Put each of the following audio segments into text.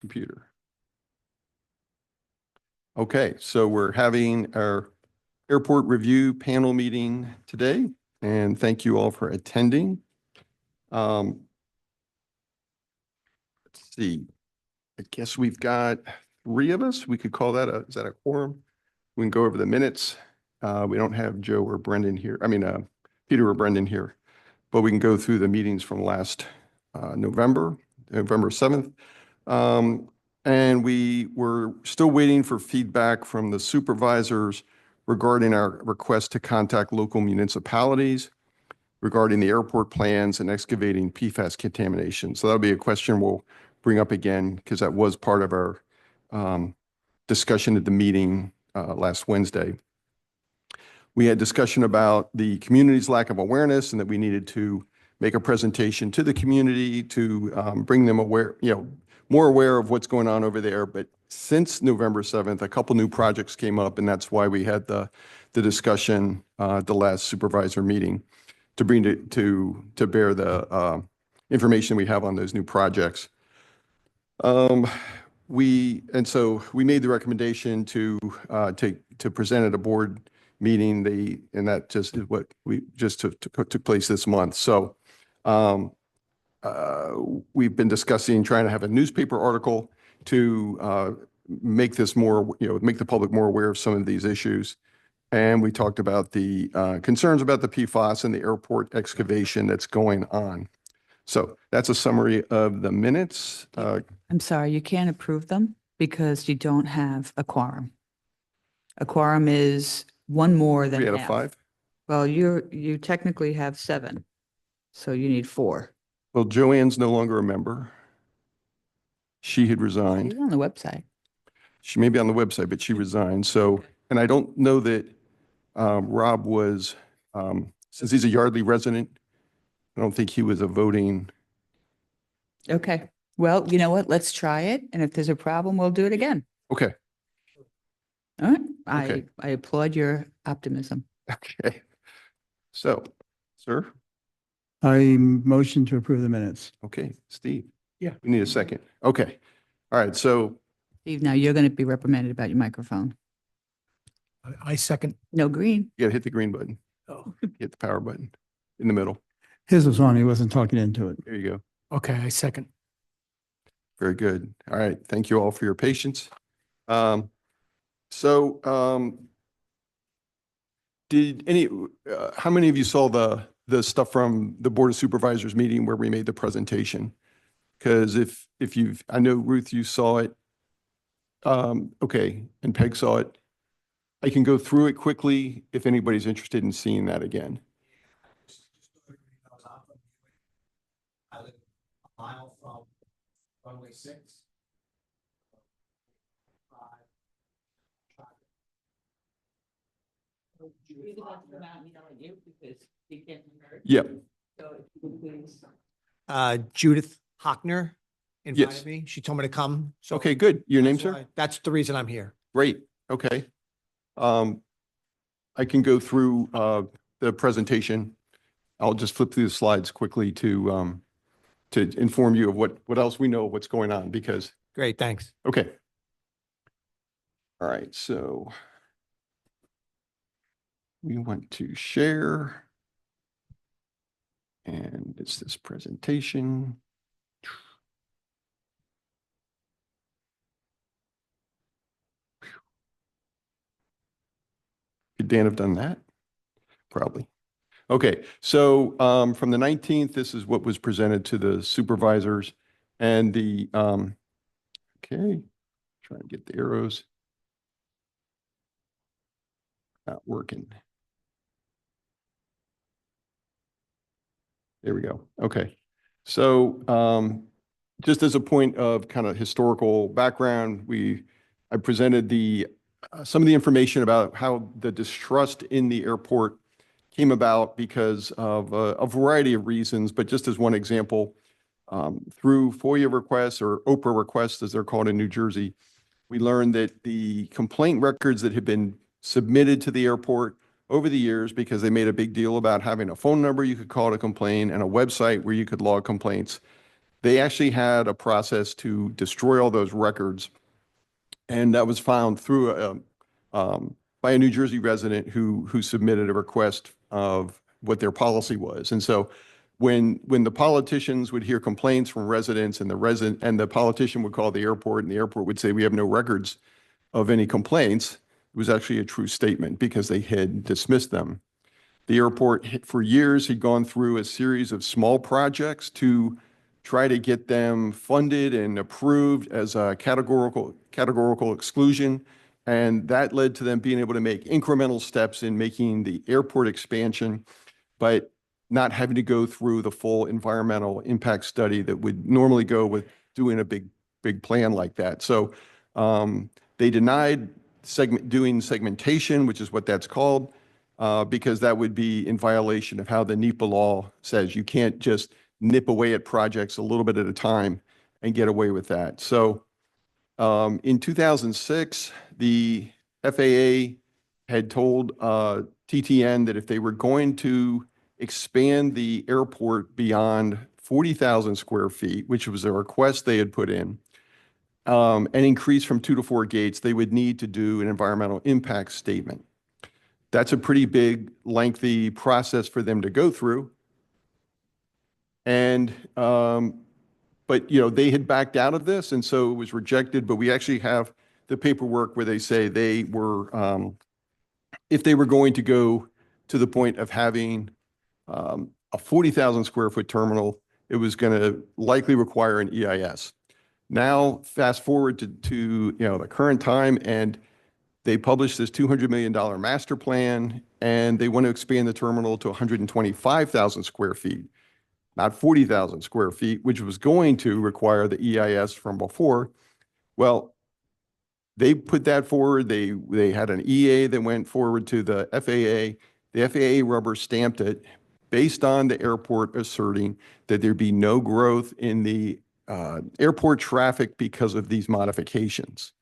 computer. Okay, so we're having our airport review panel meeting today, and thank you all for attending. Let's see, I guess we've got 3 of us. We could call that is that a quorum? We can go over the minutes. We don't have Joe or Brendan here. I mean, Peter or Brendan here, but we can go through the meetings from last November 7th. And we were still waiting for feedback from the supervisors regarding our request to contact local municipalities regarding the airport plans and excavating PFAS contamination. So that'll be a question we'll bring up again because that was part of our discussion at the meeting last Wednesday. We had discussion about the community's lack of awareness and that we needed to make a presentation to the community to bring them aware, more aware of what's going on over there. But since November 7th, a couple new projects came up, and that's why we had the discussion the last supervisor meeting to bring to bear the information we have on those new projects. So we made the recommendation to present at a board meeting, and that just is what we just took place this month. So we've been discussing trying to have a newspaper article to make this more, make the public more aware of some of these issues. And we talked about the concerns about the PFAS and the airport excavation that's going on. So that's a summary of the minutes. I'm sorry, you can't approve them because you don't have a quorum. A quorum is one more than 3 out of half. 5. Well, you technically have 7, so you need 4. Well, Joanne's no longer a member. She had resigned. She's on the website. She may be on the website, but she resigned. So, and I don't know that Rob was, since he's a Yardley resident, I don't think he was a voting. Okay. Well, you know what? Let's try it. And if there's a problem, we'll do it again. Okay. All right. Okay. I applaud your optimism. Okay. So, sir. I motion to approve the minutes. Okay. Steve. Yeah. We need a second. Okay. All right. So. Steve, now you're going to be reprimanded about your microphone. I second. No green. You got to hit the green button. Oh. Hit the power button in the middle. His was on. He wasn't talking into it. There you go. Okay, I second. Very good. All right. Thank you all for your patience. How many of you saw the stuff from the Board of Supervisors meeting where we made the presentation? Because if I know Ruth, you saw it. Okay. And Peg saw it. I can go through it quickly if anybody's interested in seeing that again. I live a mile from runway 6. Yep. Judith Hockner invited Yes. me. She told me to come. So Okay, good. Your name, that's sir? why- That's the reason I'm here. Great. Okay. I can go through the presentation. I'll just flip through the slides quickly to inform you of what else we know of what's going on because, Great, thanks. okay. All right, so we want to share. And it's this presentation. Could Dan have done that? Probably. Okay, so from the 19th, this is what was presented to the supervisors and the, okay, trying to get the arrows. Not working. There we go. Okay. So just as a point of kind of historical background, I presented some of the information about how the distrust in the airport came about because of a variety of reasons, but just as one example, through FOIA requests or OPRA requests, as they're called in New Jersey, we learned that the complaint records that had been submitted to the airport over the years, because they made a big deal about having a phone number you could call to complain and a website where you could log complaints, They actually had a process to destroy all those records. And that was found through by a New Jersey resident who submitted a request of what their policy was. And so when the politicians would hear complaints from residents and the politician would call the airport and the airport would say, we have no records of any complaints, it was actually a true statement because they had dismissed them. The airport, for years, had gone through a series of small projects to try to get them funded and approved as a categorical exclusion. And that led to them being able to make incremental steps in making the airport expansion, but not having to go through the full environmental impact study that would normally go with doing a big plan like that. So they denied doing segmentation, which is what that's called, because that would be in violation of how the NEPA law says. You can't just nip away at projects a little bit at a time and get away with that. So in 2006, the FAA had told TTN that if they were going to expand the airport beyond 40,000 square feet, which was a request they had put in, and increase from 2 to 4 gates, they would need to do an environmental impact statement. That's a pretty big, lengthy process for them to go through. And, but, you know, they had backed out of this, and so it was rejected, but we actually have the paperwork where they say they were, if they were going to go to the point of having a 40,000 square foot terminal, it was going to likely require an EIS. Now, fast forward to you know, the current time, and they published this $200 million master plan, and they want to expand the terminal to 125,000 square feet, not 40,000 square feet, which was going to require the EIS from before. Well, they put that forward. They had an EA that went forward to the FAA. The FAA rubber stamped it based on the airport asserting that there'd be no growth in the airport traffic because of these modifications.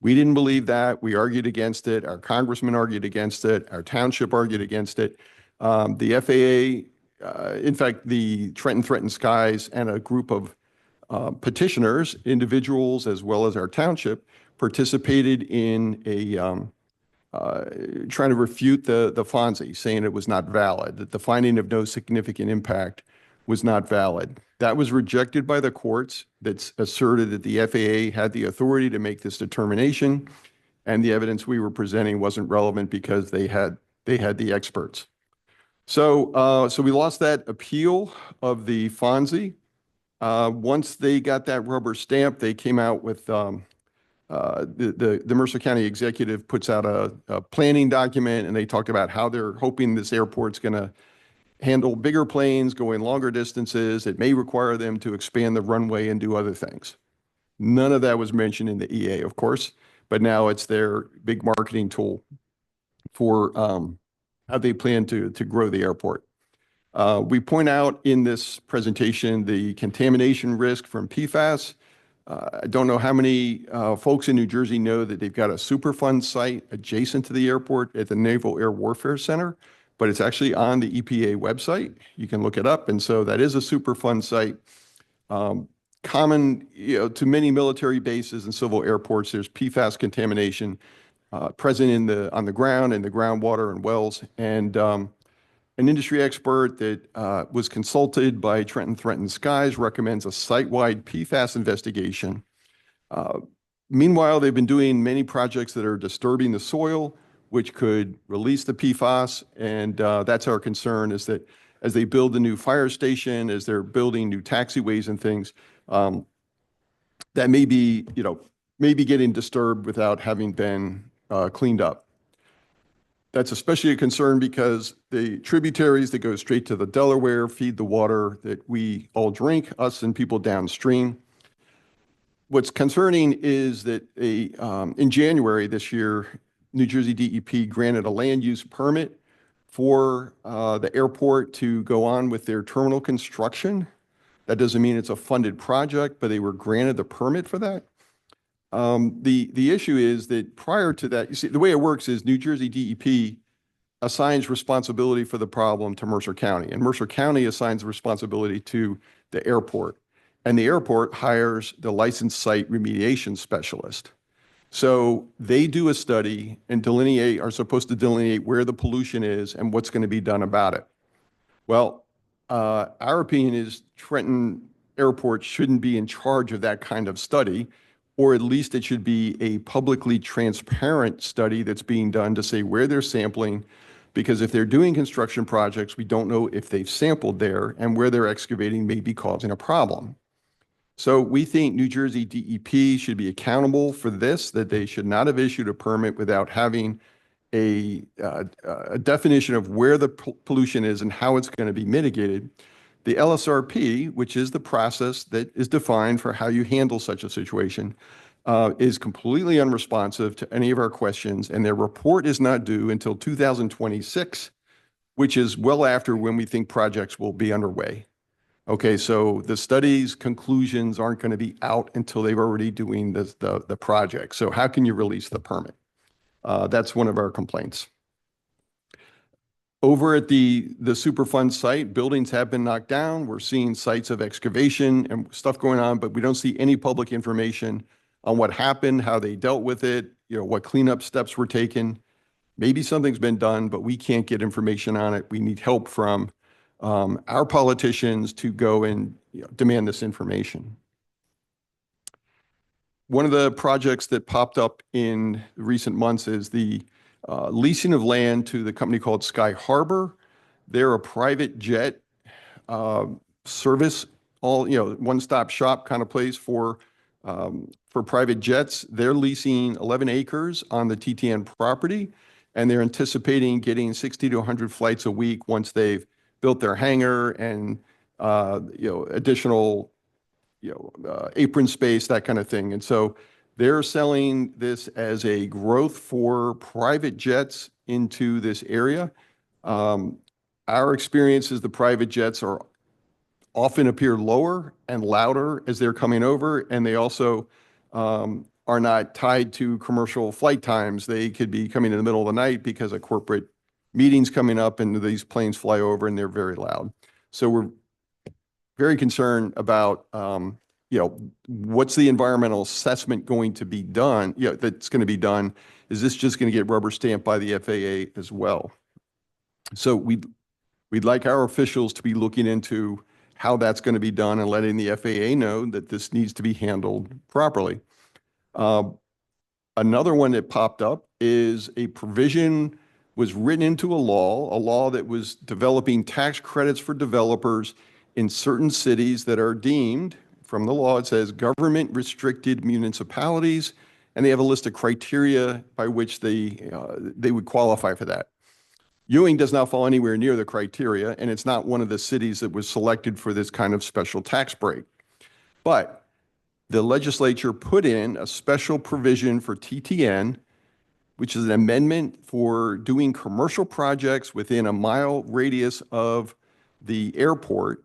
We didn't believe that. We argued against it. Our congressman argued against it. Our township argued against it. The FAA, in fact, the Trenton Threatened Skies and a group of petitioners, individuals, as well as our township, participated in a trying to refute the FONSI, saying it was not valid, that the finding of no significant impact was not valid. That was rejected by the courts that asserted that the FAA had the authority to make this determination, and the evidence we were presenting wasn't relevant because they had the experts. So we lost that appeal of the FONSI. Once they got that rubber stamp, they came out with the Mercer County executive puts out a planning document, and they talked about how they're hoping this airport's going to handle bigger planes going longer distances. It may require them to expand the runway and do other things. None of that was mentioned in the EA, of course, but now it's their big marketing tool for how they plan to grow the airport. We point out in this presentation the contamination risk from PFAS. I don't know how many folks in New Jersey know that they've got a Superfund site adjacent to the airport at the Naval Air Warfare Center, but it's actually on the EPA website. You can look it up. And so that is a Superfund site. Common, you know, to many military bases and civil airports, there's PFAS contamination present on the ground, in the groundwater and wells. And an industry expert that was consulted by Trenton Threatened Skies recommends a site-wide PFAS investigation. Meanwhile, they've been doing many projects that are disturbing the soil, which could release the PFAS. And that's our concern, is that as they build a new fire station, as they're building new taxiways and things, that may be, you know, maybe getting disturbed without having been cleaned up. That's especially a concern because the tributaries that go straight to the Delaware feed the water that we all drink, us and people downstream. What's concerning is that in January this year, New Jersey DEP granted a land use permit for the airport to go on with their terminal construction. That doesn't mean it's a funded project, but they were granted the permit for that. The issue is that prior to that, you see, the way it works is New Jersey DEP assigns responsibility for the problem to Mercer County, and Mercer County assigns responsibility to the airport. and the airport hires the licensed site remediation specialist. So they do a study and are supposed to delineate where the pollution is and what's going to be done about it. Well, our opinion is Trenton Airport shouldn't be in charge of that kind of study, or at least it should be a publicly transparent study that's being done to say where they're sampling, because if they're doing construction projects, we don't know if they've sampled there, and where they're excavating may be causing a problem. So we think New Jersey DEP should be accountable for this, that they should not have issued a permit without having a definition of where the pollution is and how it's going to be mitigated. The LSRP, which is the process that is defined for how you handle such a situation, is completely unresponsive to any of our questions, and their report is not due until 2026, which is well after when we think projects will be underway. Okay, so the study's conclusions aren't going to be out until they've already doing the project. So how can you release the permit? That's one of our complaints. Over at the Superfund site, buildings have been knocked down. We're seeing sites of excavation and stuff going on, but we don't see any public information on what happened, how they dealt with it, what cleanup steps were taken. Maybe something's been done, but we can't get information on it. We need help from our politicians to go and demand this information. One of the projects that popped up in recent months is the leasing of land to the company called Sky Harbor. They're a private jet service, one-stop shop kind of place for private jets. They're leasing 11 acres on the TTN property, and they're anticipating getting 60 to 100 flights a week once they've built their hangar and additional apron space, that kind of thing. And so they're selling this as a growth for private jets into this area. Our experience is the private jets often appear lower and louder as they're coming over, and they also are not tied to commercial flight times. They could be coming in the middle of the night because a corporate meeting's coming up and these planes fly over and they're very loud. So we're very concerned about what's the environmental assessment going to be done, that's going to be done. Is this just going to get rubber stamped by the FAA as well? So we'd like our officials to be looking into how that's going to be done and letting the FAA know that this needs to be handled properly. Another one that popped up is a provision was written into a law that was developing tax credits for developers in certain cities that are deemed, from the law, it says government restricted municipalities, and they have a list of criteria by which they would qualify for that. Ewing does not fall anywhere near the criteria, and it's not one of the cities that was selected for this kind of special tax break. But the legislature put in a special provision for TTN, which is an amendment for doing commercial projects within a mile radius of the airport.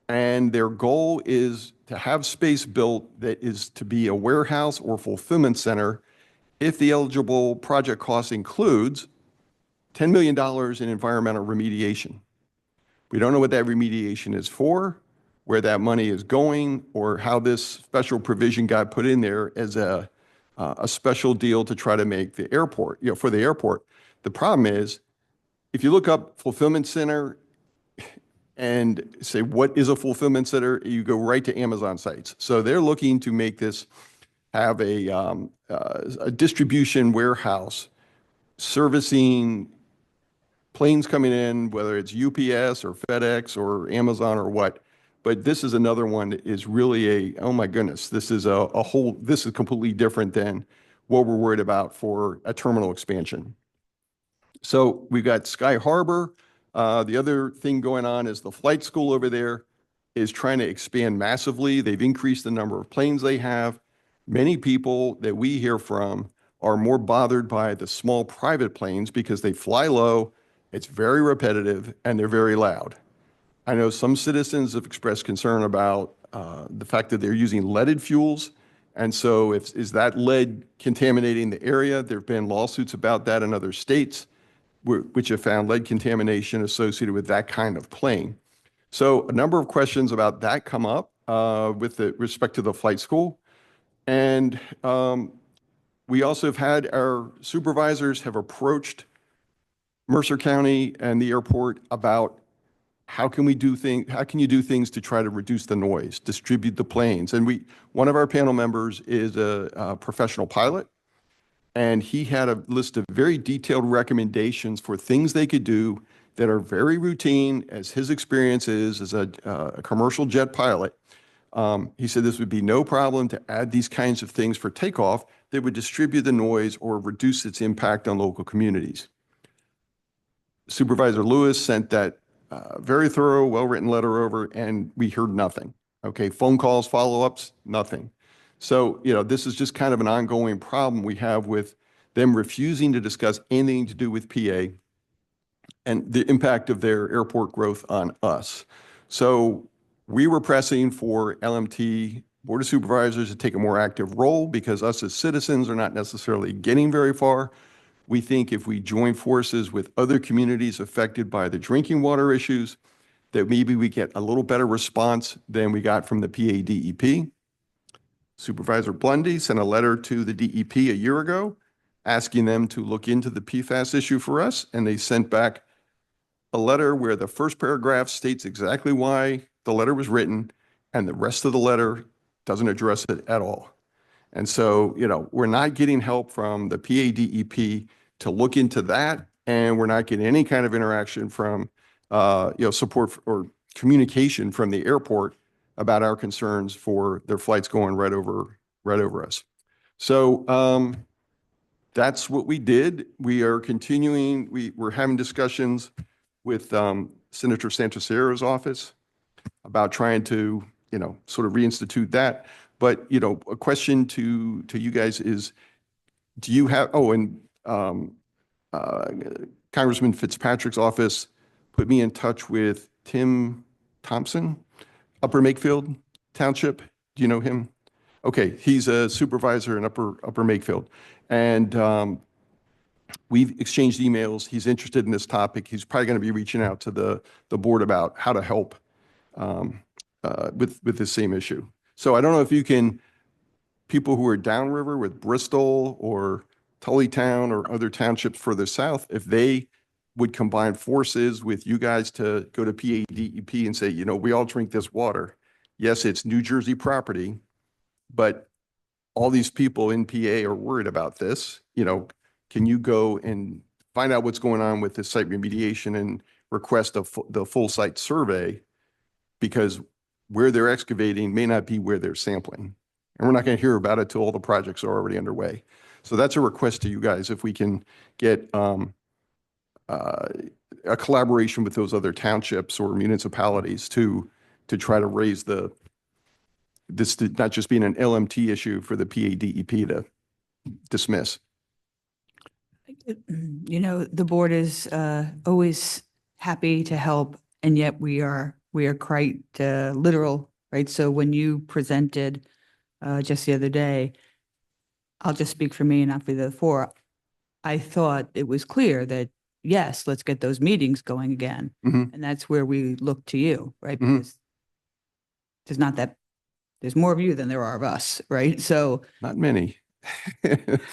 And their goal is to have space built that is to be a warehouse or fulfillment center if the eligible project cost includes $10 million in environmental remediation. We don't know what that remediation is for, where that money is going, or how this special provision got put in there as a special deal to try to make the airport, for the airport. The problem is, if you look up fulfillment center and say, what is a fulfillment center? You go right to Amazon sites. So they're looking to make this have a distribution warehouse servicing planes coming in, whether it's UPS or FedEx or Amazon or what. But this is another one that is really oh my goodness, this is this is completely different than what we're worried about for a terminal expansion. So we've got Sky Harbor. The other thing going on is the flight school over there is trying to expand massively. They've increased the number of planes they have. Many people that we hear from are more bothered by the small private planes because they fly low, it's very repetitive, and they're very loud. I know some citizens have expressed concern about the fact that they're using leaded fuels. And so is that lead contaminating the area? There have been lawsuits about that in other states, which have found lead contamination associated with that kind of plane. So a number of questions about that come up. with the respect to the flight school. And we also have had our supervisors have approached Mercer County and the airport about how can you do things to try to reduce the noise, distribute the planes. And one of our panel members is a professional pilot, and he had a list of very detailed recommendations for things they could do that are very routine, as his experience is as a commercial jet pilot. He said this would be no problem to add these kinds of things for takeoff that would distribute the noise or reduce its impact on local communities. Supervisor Lewis sent that very thorough, well-written letter over, and we heard nothing. Okay, phone calls, follow-ups, nothing. So, this is just kind of an ongoing problem we have with them refusing to discuss anything to do with PA and the impact of their airport growth on us. So we were pressing for LMT Board of Supervisors to take a more active role because us as citizens are not necessarily getting very far. We think if we join forces with other communities affected by the drinking water issues, that maybe we get a little better response than we got from the PADEP. Supervisor Blundy sent a letter to the DEP a year ago asking them to look into the PFAS issue for us, and they sent back a letter where the first paragraph states exactly why the letter was written, and the rest of the letter doesn't address it at all. And so, we're not getting help from the PADEP to look into that, and we're not getting any kind of interaction from, support or communication from the airport about our concerns for their flights going right over us. So that's what we did. We are continuing. We're having discussions with Senator Santos-Sierra's office about trying to, sort of reinstitute that. But, a question to you guys is, do you have, Congressman Fitzpatrick's office put me in touch with Tim Thompson, Upper Makefield Township. Do you know him? Okay, he's a supervisor in Upper Makefield. And we've exchanged emails. He's interested in this topic. He's probably going to be reaching out to the board about how to help with this same issue. So I don't know if you can, people who are downriver with Bristol or Tullytown or other townships further south, if they would combine forces with you guys to go to PADEP and say, we all drink this water. Yes, it's New Jersey property, but all these people in PA are worried about this. Can you go and find out what's going on with this site remediation and request the full site survey? Because where they're excavating may not be where they're sampling. And we're not going to hear about it till all the projects are already underway. So that's a request to you guys, if we can get a collaboration with those other townships or municipalities to try to raise this not just being an LMT issue for the PADEP to dismiss. The board is always happy to help, and yet we are quite literal, right? So when you presented just the other day, I'll just speak for me and not for the four. I thought it was clear that, yes, let's get those meetings going again. Mhm. And that's where we look to you, right? Mhm. Because there's more of you than there are of us, right? So, Not many. has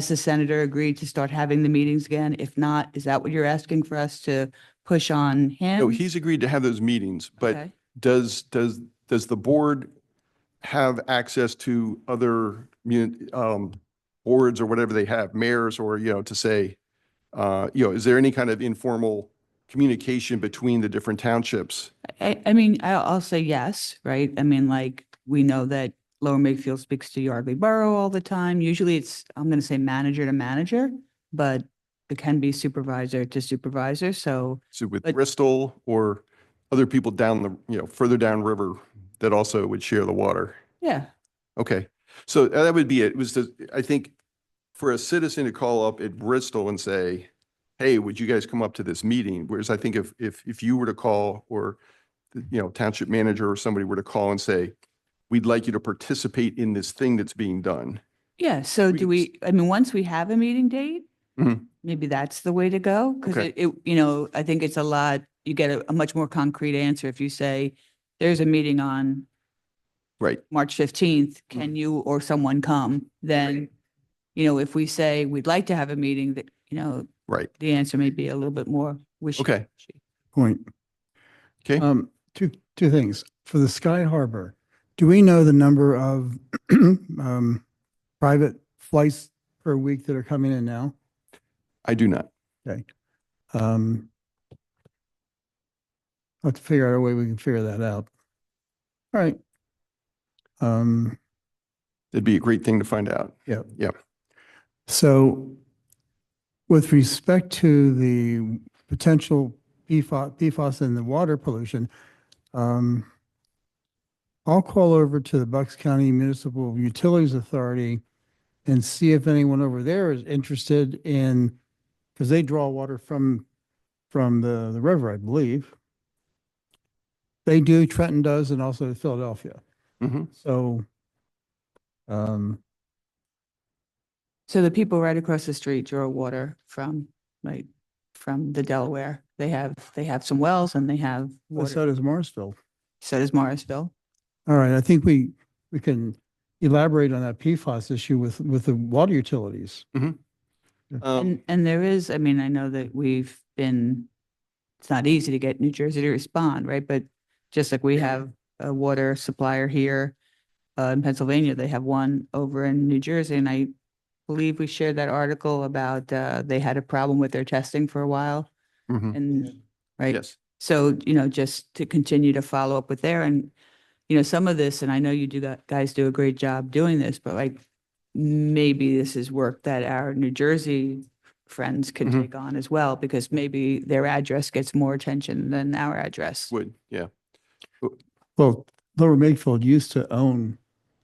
the senator agreed to start having the meetings again? If not, is that what you're asking for us to push on him? No, he's agreed to have those meetings, but Okay. does the board have access to other boards or whatever they have, mayors, or, to say, is there any kind of informal communication between the different townships? I'll say yes, right? We know that Lower Makefield speaks to Yardley Borough all the time. Usually I'm going to say manager to manager, but it can be supervisor to supervisor. So with but- Bristol or other people down further down river that also would share the water? yeah, Okay, so that would be it. It was I think for a citizen to call up at Bristol and say, hey, would you guys come up to this meeting? Whereas I think if you were to call, or, township manager or somebody were to call and say, we'd like you to participate in this thing that's being done. yeah. So We once we have a meeting date, Mhm. maybe that's the way to go. Because Okay. I think it's a lot you get a much more concrete answer if you say, there's a meeting on Right. March 15th, can you or someone come? Then, if we say we'd like to have a meeting that, Right. the answer may be a little bit more wishy. Okay. Point. Okay. Two things. For the Sky Harbor, do we know the number of private flights per week that are coming in now? I do not. Okay. I'll have to figure out a way we can figure that out. All right. It'd be a great thing to find out. Yeah. Yeah. So with respect to the potential PFAS and the water pollution, I'll call over to the Bucks County Municipal Utilities Authority and see if anyone over there is interested in, because they draw water from the river, I believe. They do, Trenton does, and also Philadelphia. Mhm. So, So the people right across the street draw water from the Delaware. They have some wells and they have but so water. does Morrisville. So does Morrisville. All right, I think we can elaborate on that PFAS issue with the water utilities. And there is, I mean, I know that it's not easy to get New Jersey to respond, right? But just like we have a water supplier here in Pennsylvania, they have one over in New Jersey. And I believe we shared that article about they had a problem with their testing for a while. Mhm. And, right? Yes. So, just to continue to follow up with there and, some of this, and I know you guys do a great job doing this, but like maybe this is work that our New Jersey friends could Mhm. take on as well, because maybe their address gets more attention than our address. Would. Yeah. Well, Lower Makefield used to own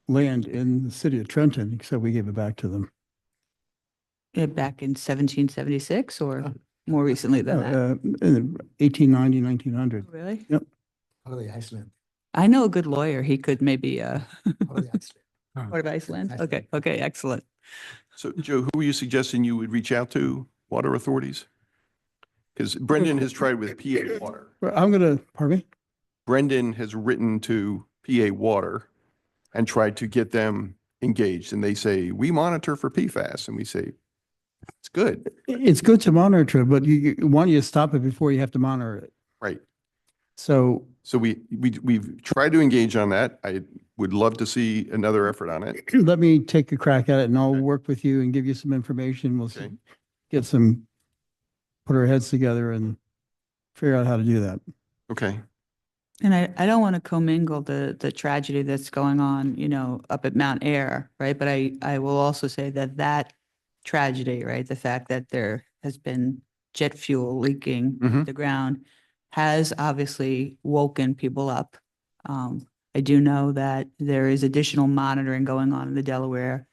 land in the city of Trenton, except we gave it back to them. Back in 1776 or more recently than that? In 1890, 1900. Really? Yep. Out of the Iceland. I know a good lawyer. He could maybe, Out of the Iceland. Port of Iceland? Okay, excellent. So Joe, who are you suggesting you would reach out to? Water authorities? Because Brendan has tried with PA Water. Well, pardon me? Brendan has written to PA Water and tried to get them engaged. And they say, we monitor for PFAS. And we say, it's good. It's good to monitor, but you want you to stop it before you have to monitor it. Right. So So we've tried to engage on that. I would love to see another effort on it. let me take a crack at it and I'll Okay. work with you and give you some information. We'll Okay. put our heads together and figure out how to do that. Okay. And I don't want to commingle the tragedy that's going on, up at Mount Air, right? But I will also say that tragedy, right? The fact that there has been jet fuel leaking Mhm. the ground has obviously woken people up. I do know that there is additional monitoring going on in the Delaware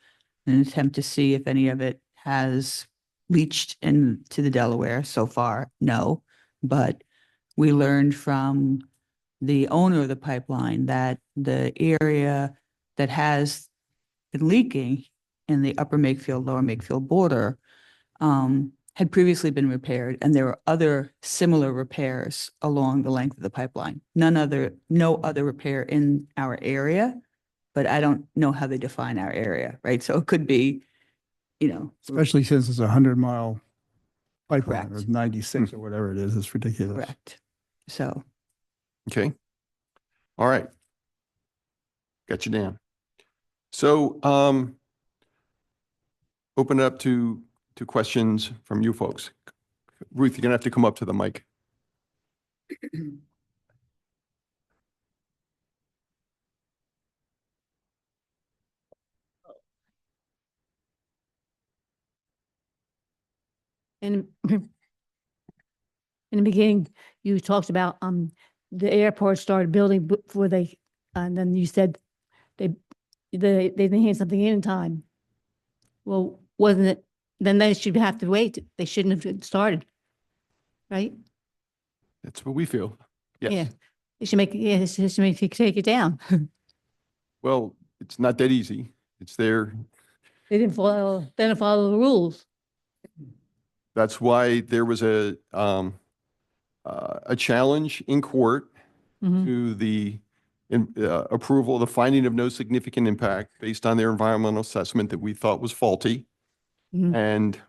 in an attempt to see if any of it has leached into the Delaware. So far, no. But we learned from the owner of the pipeline that the area that has been leaking in the upper Makefield, lower Makefield border had previously been repaired, and there were other similar repairs along the length of the pipeline. No other repair in our area, but I don't know how they define our area, right? So it could be, Especially since it's 100-mile pipeline or Correct. 96 or whatever it is. It's ridiculous. correct. So, Okay. All right. Got you down. So, open it up to questions from you folks. Ruth, you're gonna have to come up to the mic. In in the beginning, you talked about the airport started building before and then you said they didn't hand something in time. Well, wasn't it? Then they should have to wait. They shouldn't have started, right? That's what we feel. Yeah. Yes. They should take it down. Well, it's not that easy. It's there. They didn't follow the rules. That's why there was a a challenge in court Mhm. to the approval, the finding of no significant impact based on their environmental assessment that we thought was faulty. Mhm. And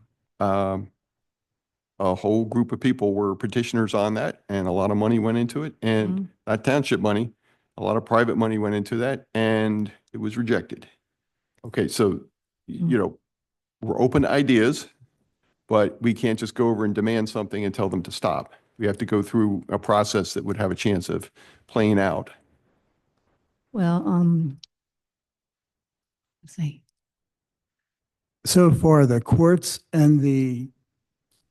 a whole group of people were petitioners on that, and a lot of money went into it, and not township money, a lot of private money went into that, and it was rejected. Okay, so, we're open to ideas, but we can't just go over and demand something and tell them to stop. We have to go through a process that would have a chance of playing out. Well, let's see. So far, the courts and the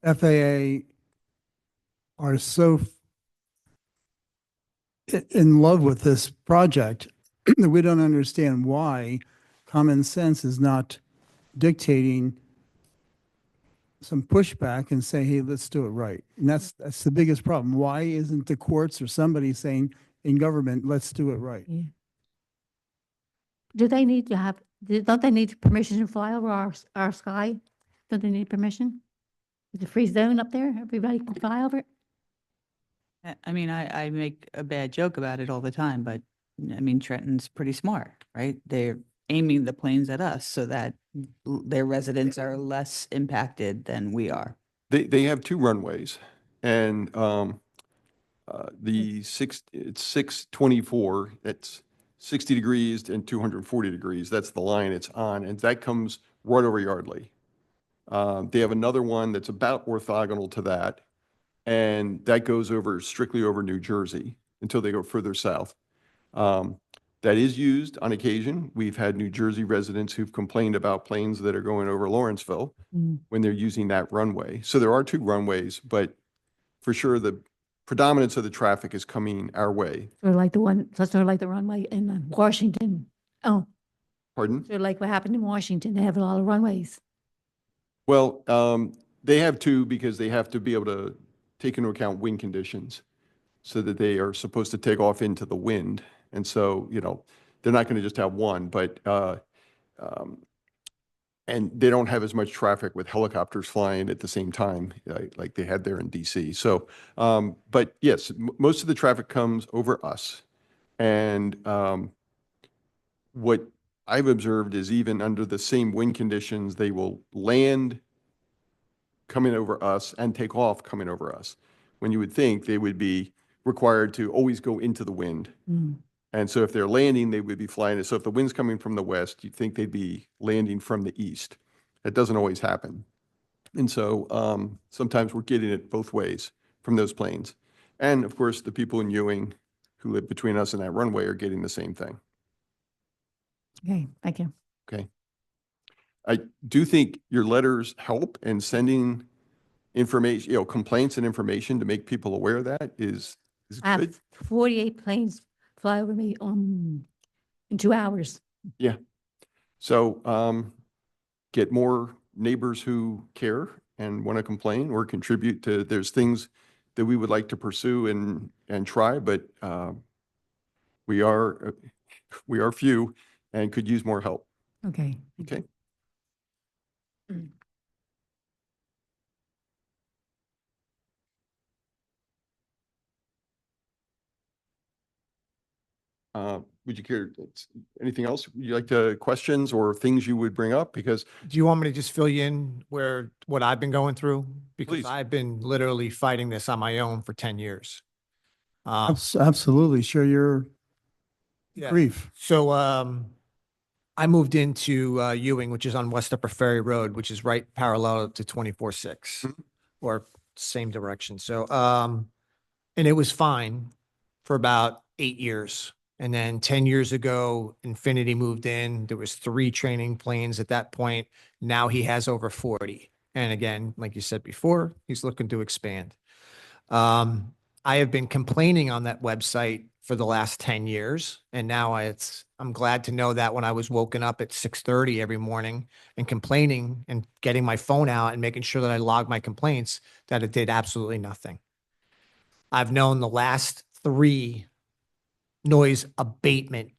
FAA are so in love with this project that we don't understand why common sense is not dictating some pushback and say, hey, let's do it right. And that's the biggest problem. Why isn't the courts or somebody saying in government, let's do it right? Yeah. Do they need to have, don't they need permission to fly over our sky? Don't they need permission? Is it free zone up there? Everybody can fly over it? I mean, I make a bad joke about it all the time, but I mean, Trenton's pretty smart, right? They're aiming the planes at us so that their residents are less impacted than we are. They have two runways, and it's 624, it's 60 degrees and 240 degrees. That's the line it's on, and that comes right over Yardley. They have another one that's about orthogonal to that, and that goes strictly over New Jersey until they go further south. That is used on occasion. We've had New Jersey residents who've complained about planes that are going over Lawrenceville Mm. when they're using that runway. So there are two runways, but for sure, the predominance of the traffic is coming our way. Sort of like sort of like the runway in Washington. Oh, Pardon? sort of like what happened in Washington. They have a lot of runways. Well, they have two because they have to be able to take into account wind conditions so that they are supposed to take off into the wind. And so, they're not going to just have one, but, and they don't have as much traffic with helicopters flying at the same time, like they had there in DC. So, but yes, most of the traffic comes over us. And what I've observed is even under the same wind conditions, they will land coming over us and take off coming over us. When you would think they would be required to always go into the wind. Mm. And so if they're landing, they would be flying. So if the wind's coming from the west, you'd think they'd be landing from the east. That doesn't always happen. And so sometimes we're getting it both ways from those planes. And of course, the people in Ewing who live between us and that runway are getting the same thing. Okay, thank you. Okay. I do think your letters help in sending information, complaints and information to make people aware of that is I good. have 48 planes fly over me in 2 hours. Yeah. So get more neighbors who care and want to complain or contribute to, there's things that we would like to pursue and try, but we are few and could use more help. Okay. Okay. Would you care, anything else you like to questions or things you would bring up? Because Do you want me to just fill you in what I've been going through? Because Please. I've been literally fighting this on my own for 10 years. Absolutely. Share your Yeah. grief. So I moved into Ewing, which is on West Upper Ferry Road, which is right parallel to 24/6 Mhm. or same direction. So and it was fine for about 8 years. And then 10 years ago, Infinity moved in. There was 3 training planes at that point. Now he has over 40. And again, like you said before, he's looking to expand. I have been complaining on that website for the last 10 years. And now I'm glad to know that when I was woken up at 6:30 every morning and complaining and getting my phone out and making sure that I logged my complaints, that it did absolutely nothing. I've known the last 3 noise abatement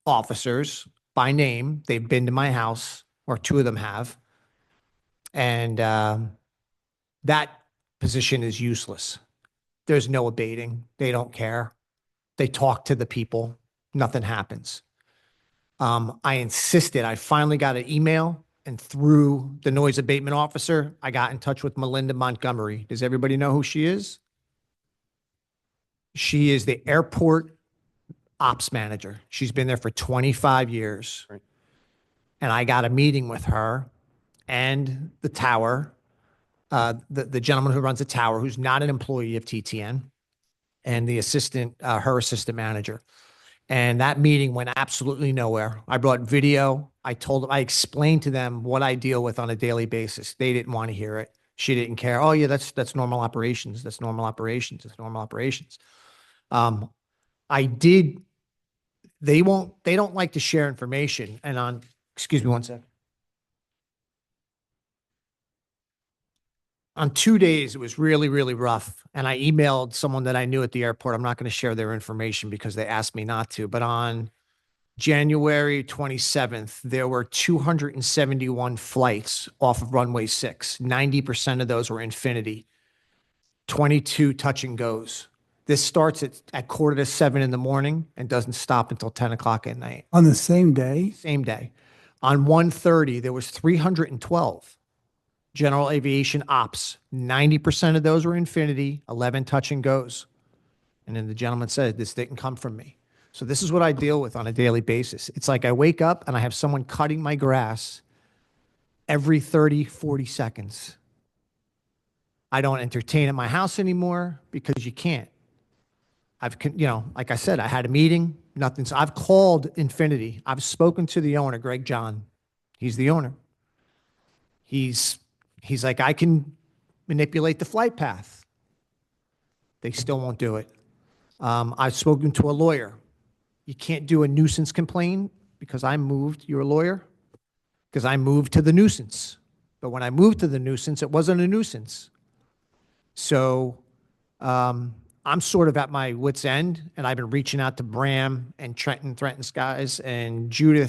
officers by name. They've been to my house, or 2 of them have. And that position is useless. There's no abating. They don't care. They talk to the people. Nothing happens. I insisted. I finally got an email, and through the noise abatement officer, I got in touch with Melinda Montgomery. Does everybody know who she is? She is the airport ops manager. She's been there for 25 years. Right. And I got a meeting with her and the tower, the gentleman who runs the tower, who's not an employee of TTN, and the assistant, her assistant manager. And that meeting went absolutely nowhere. I brought video. I explained to them what I deal with on a daily basis. They didn't want to hear it. She didn't care. Oh yeah, that's normal operations. That's normal operations. That's normal operations. I did. They don't like to share information. And excuse me one second. On 2 days, it was really, really rough. And I emailed someone that I knew at the airport. I'm not going to share their information because they asked me not to. But on January 27th, there were 271 flights off of runway 6. 90% of those were Infinity, 22 touch and goes. This starts at 6:45 in the morning and doesn't stop until 10 o'clock at night. On the same day? Same day. On 1:30, there was 312 general aviation ops. 90% of those were Infinity, 11 touch and goes. And then the gentleman said, this didn't come from me. So this is what I deal with on a daily basis. It's like I wake up and I have someone cutting my grass every 30, 40 seconds. I don't entertain at my house anymore because you can't. Like I said, I had a meeting, nothing. So I've called Infinity. I've spoken to the owner, Greg John. He's the owner. He's like, I can manipulate the flight path. They still won't do it. I've spoken to a lawyer. You can't do a nuisance complaint because I moved. You're a lawyer? Because I moved to the nuisance. But when I moved to the nuisance, it wasn't a nuisance. So I'm sort of at my wit's end, and I've been reaching out to Bram and Trenton's guys, and Judy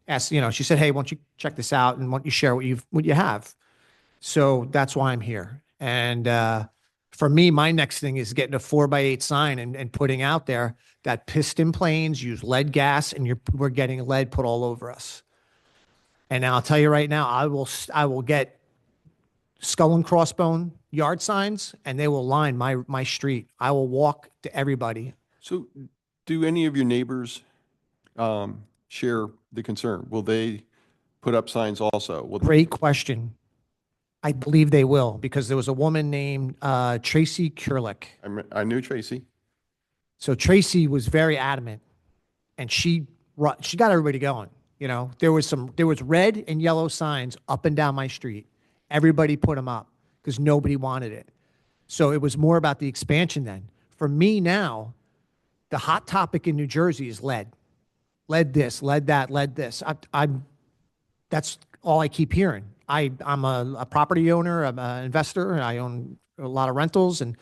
asked, she said, hey, why don't you check this out and why don't you share what you have? So that's why I'm here. And for me, my next thing is getting a 4x8 sign and putting out there that piston planes use lead gas, and we're getting lead put all over us. And I'll tell you right now, I will get skull and crossbone yard signs, and they will line my street. I will walk to everybody. So do any of your neighbors share the concern? Will they put up signs also? Great question. I believe they will, because there was a woman named Tracy Kurlick. I knew Tracy. So Tracy was very adamant, and she got everybody going. There was red and yellow signs up and down my street. Everybody put them up because nobody wanted it. So it was more about the expansion then. For me now, the hot topic in New Jersey is lead. Lead this, lead that, lead this. That's all I keep hearing. I'm a property owner, I'm an investor, and I own a lot of rentals, and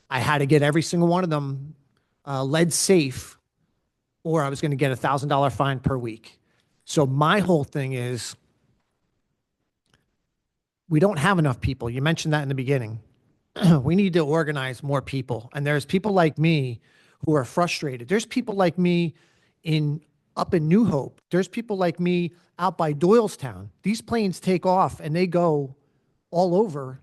I had to get every single one of them lead safe, or I was going to get $1,000 fine per week. So my whole thing is, we don't have enough people. You mentioned that in the beginning. We need to organize more people. And there's people like me who are frustrated. There's people like me up in New Hope. There's people like me out by Doylestown. These planes take off and they go all over.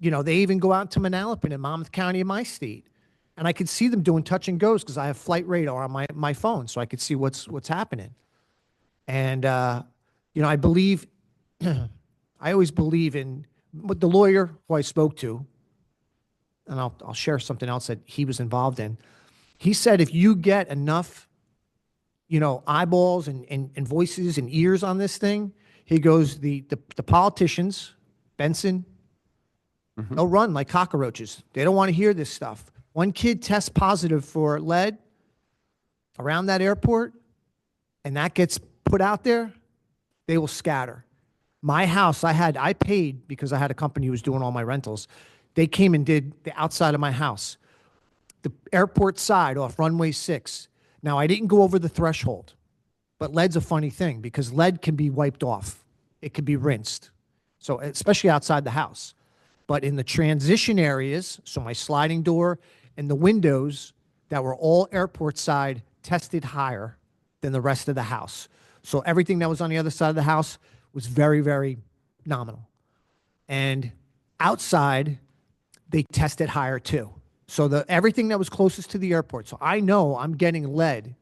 They even go out to Manalapan in Monmouth County in my state. And I could see them doing touch and goes because I have flight radar on my phone, so I could see what's happening. And, I believe, I always believe in what the lawyer who I spoke to, and I'll share something else that he was involved in. He said, if you get enough, eyeballs and voices and ears on this thing, he goes, the politicians, Benson, they'll run like cockroaches. They don't want to hear this stuff. One kid tests positive for lead around that airport, and that gets put out there, they will scatter. My house, I paid because I had a company who was doing all my rentals. They came and did the outside of my house, the airport side off runway 6. Now, I didn't go over the threshold, but lead's a funny thing because lead can be wiped off. It can be rinsed. So especially outside the house. But in the transition areas, so my sliding door and the windows that were all airport side tested higher than the rest of the house. So everything that was on the other side of the house was very, very nominal. And outside, they tested higher too. So everything that was closest to the airport. So I know I'm getting lead,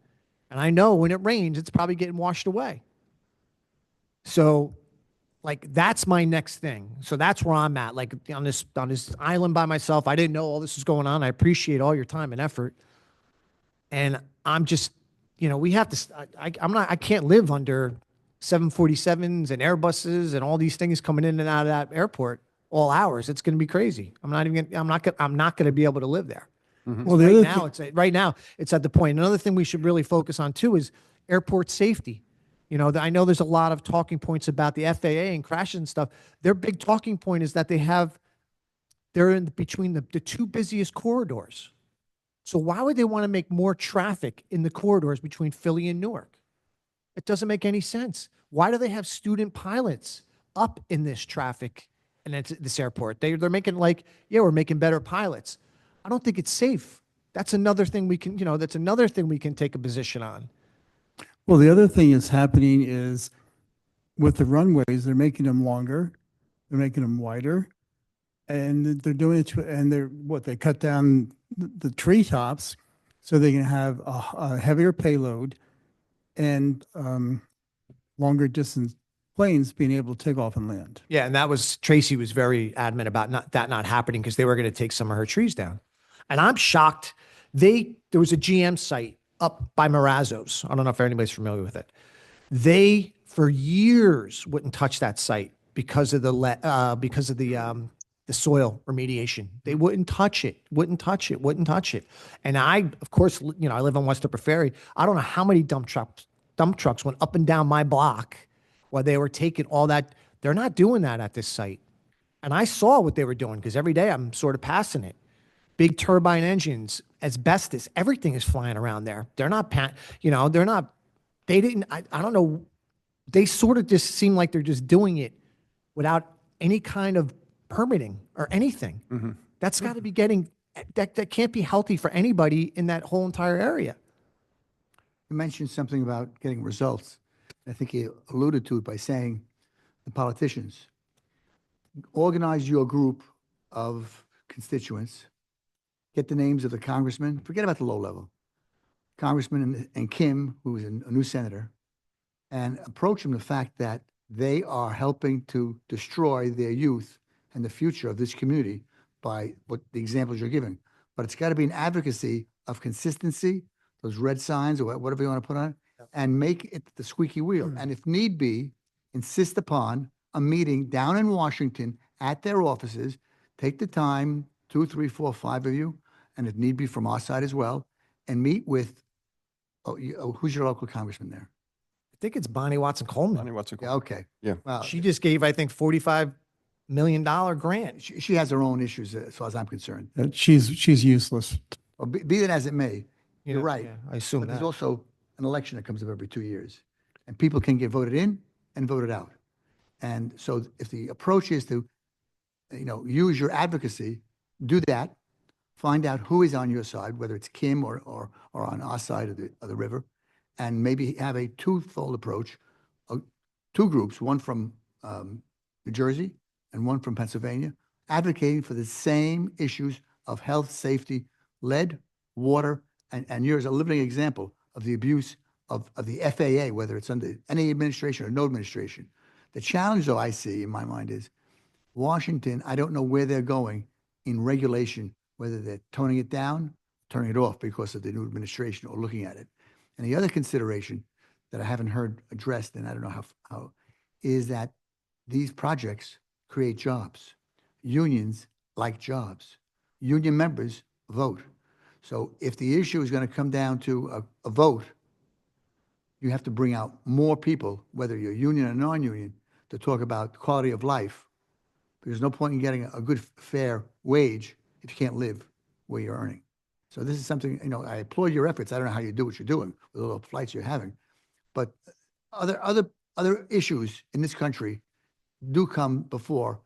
and I know when it rains, it's probably getting washed away. So like that's my next thing. So that's where I'm at. Like on this island by myself. I didn't know all this was going on. I appreciate all your time and effort. And I'm just, we have to. I can't live under 747s and Airbuses and all these things coming in and out of that airport all hours. It's going to be crazy. I'm not going to be able to live there. Well, the Right other now, right now, it's at the point. Another thing we should really focus on too is airport safety. I know there's a lot of talking points about the FAA and crashes and stuff. Their big talking point is that they're in between the two busiest corridors. So why would they want to make more traffic in the corridors between Philly and Newark? It doesn't make any sense. Why do they have student pilots up in this traffic and at this airport? They're making we're making better pilots. I don't think it's safe. That's another thing we can, take a position on. Well, the other thing that's happening is with the runways, they're making them longer, they're making them wider, and they're doing it and they cut down the treetops so they can have a heavier payload and longer distance planes being able to take off and land. Yeah, and Tracy was very adamant about not happening because they were going to take some of her trees down. And I'm shocked. There was a GM site up by Marazzo's. I don't know if anybody's familiar with it. They for years wouldn't touch that site because of the soil remediation. They wouldn't touch it. And I, of course, I live on West Upper Ferry. I don't know how many dump trucks went up and down my block while they were taking all that. They're not doing that at this site. And I saw what they were doing because every day I'm sort of passing it. Big turbine engines, asbestos, everything is flying around there. They're not, they didn't, I don't know. They sort of just seem like they're just doing it without any kind of permitting or anything. Mm-hmm. That's got to be that can't be healthy for anybody in that whole entire area. You mentioned something about getting results. I think you alluded to it by saying the politicians. Organize your group of constituents, get the names of the congressmen, forget about the low level, Congressman and Kim, who is a new senator, and approach them the fact that they are helping to destroy their youth and the future of this community by what the examples you're giving. But it's got to be an advocacy of consistency, those red signs or whatever you want to put on it, and make it the squeaky wheel. And if need be, insist upon a meeting down in Washington at their offices. Take the time, 2, 3, 4, 5 of you, and if need be from our side as well, and meet with, who's your local congressman there? I think it's Bonnie Watson Coleman. Bonnie Watson. Yeah, okay. Yeah. Well, She just gave, I think, $45 million grant. she has her own issues as far as I'm concerned. She's useless. Well, be that as it may, you're right. Yeah, I assume But there's that. also an election that comes up every 2 years, and people can get voted in and voted out. And so if the approach is to, use your advocacy, do that, find out who is on your side, whether it's Kim or on our side of the river, and maybe have a twofold approach, two groups, one from New Jersey and one from Pennsylvania, advocating for the same issues of health, safety, lead, water, and you're a living example of the abuse of the FAA, whether it's under any administration or no administration. The challenge, though, I see in my mind is Washington, I don't know where they're going in regulation, whether they're toning it down, turning it off because of the new administration or looking at it. And the other consideration that I haven't heard addressed, and I don't know how is that these projects create jobs. Unions like jobs. Union members vote. So if the issue is going to come down to a vote, you have to bring out more people, whether you're union or non-union, to talk about quality of life. There's no point in getting a good, fair wage if you can't live where you're earning. So this is something, I applaud your efforts. I don't know how you do what you're doing with all the flights you're having, but other issues in this country do come before.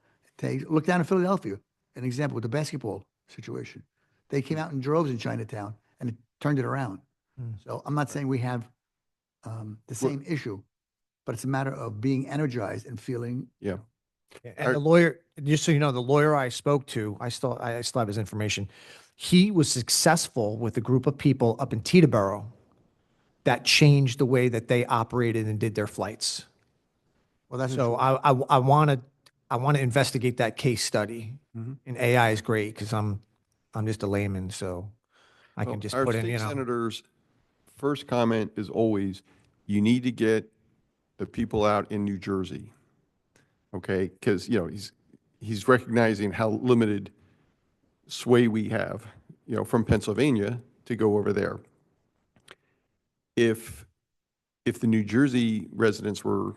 Look down in Philadelphia. an example with the basketball situation. They came out in droves in Chinatown and it turned it around. So I'm not saying we have the same issue, but it's a matter of being energized and feeling. Yeah. And the lawyer, just so you know, the lawyer I spoke to, I still have his information. He was successful with a group of people up in Teterboro that changed the way that they operated and did their flights. Well, that's So I want to investigate that case study. And AI is great because I'm just a layman, so I Well, can just our put in, state you know. senator's first comment is always, you need to get the people out in New Jersey. Okay, because, you know, he's recognizing how limited sway we have, you know, from Pennsylvania to go over there. If the New Jersey residents were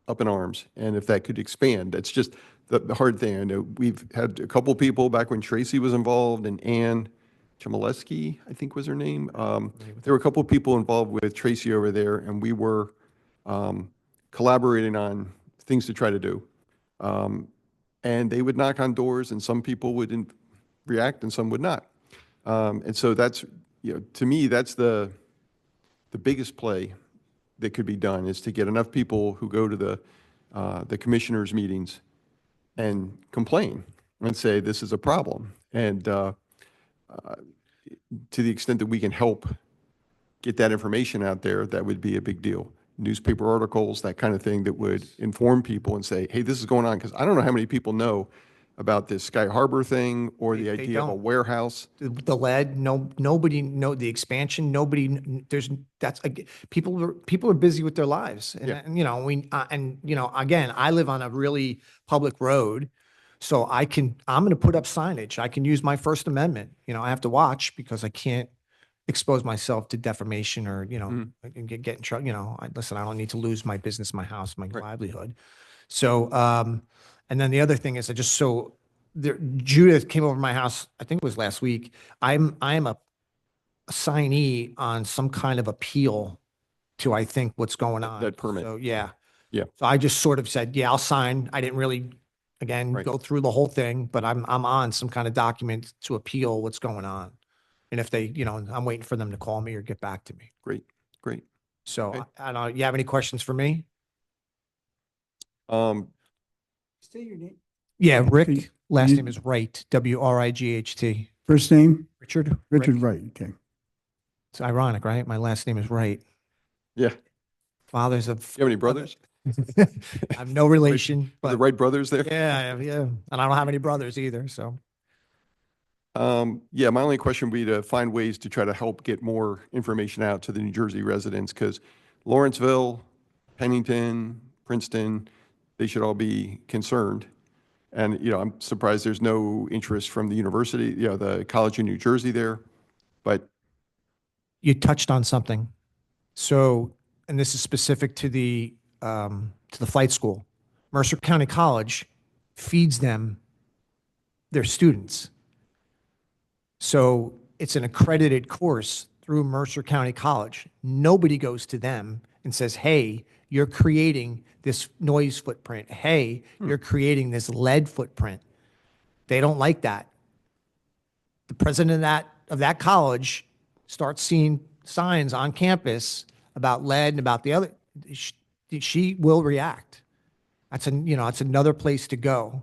up in arms and if that could expand, that's just the hard thing. I know we've had a couple people back when Tracy was involved and Ann Chmielewski, I think was her name. There were a couple of people involved with Tracy over there and we were collaborating on things to try to do. And they would knock on doors and some people would react and some would not. And so that's, you know, to me, that's the biggest play that could be done is to get enough people who go to the commissioners' meetings and complain and say, this is a problem. And to the extent that we can help get that information out there, that would be a big deal. Newspaper articles, that kind of thing that would inform people and say, hey, this is going on. Because I don't know how many people know about this Sky Harbor thing or the They idea of a don't. warehouse. The lead, nobody know the expansion. Nobody, people are busy with their lives. Yeah. And you know, again, I live on a really public road. So I'm going to put up signage. I can use my First Amendment. You know, I have to watch because I can't expose myself to defamation or, you know, and get in trouble. You know, listen, I don't need to lose my business, my house, my livelihood. So, and then the other thing is Judith came over to my house, I think it was last week. I'm a signee on some kind of appeal to, I think, what's going on. That permit. So, yeah. Yeah. So I just sort of said, yeah, I'll sign. I didn't really, again, Right. go through the whole thing, but I'm on some kind of document to appeal what's going on. And if they, you know, I'm waiting for them to call me or get back to me. Great, great. So Okay. I don't know, you have any questions for me? Say your name. Yeah, Rick, last you- name is Wright, Wright. First name? Richard? Richard Rick. Wright, okay. It's ironic, right? My last name is Wright. Yeah. Father's of, You have any brothers? I have no relation, Are the but Wright brothers there? yeah, yeah. And I don't have any brothers either, so. Yeah, my only question would be to find ways to try to help get more information out to the New Jersey residents, because Lawrenceville, Pennington, Princeton, they should all be concerned. And, you know, I'm surprised there's no interest from the university, you know, the College of New Jersey there. But You touched on something. So, and this is specific to the flight school. Mercer County College feeds them their students. So it's an accredited course through Mercer County College. Nobody goes to them and says, hey, you're creating this noise footprint. Hey, you're creating this lead footprint. They don't like that. The president of that college starts seeing signs on campus about lead and about the other, she will react. That's another place to go.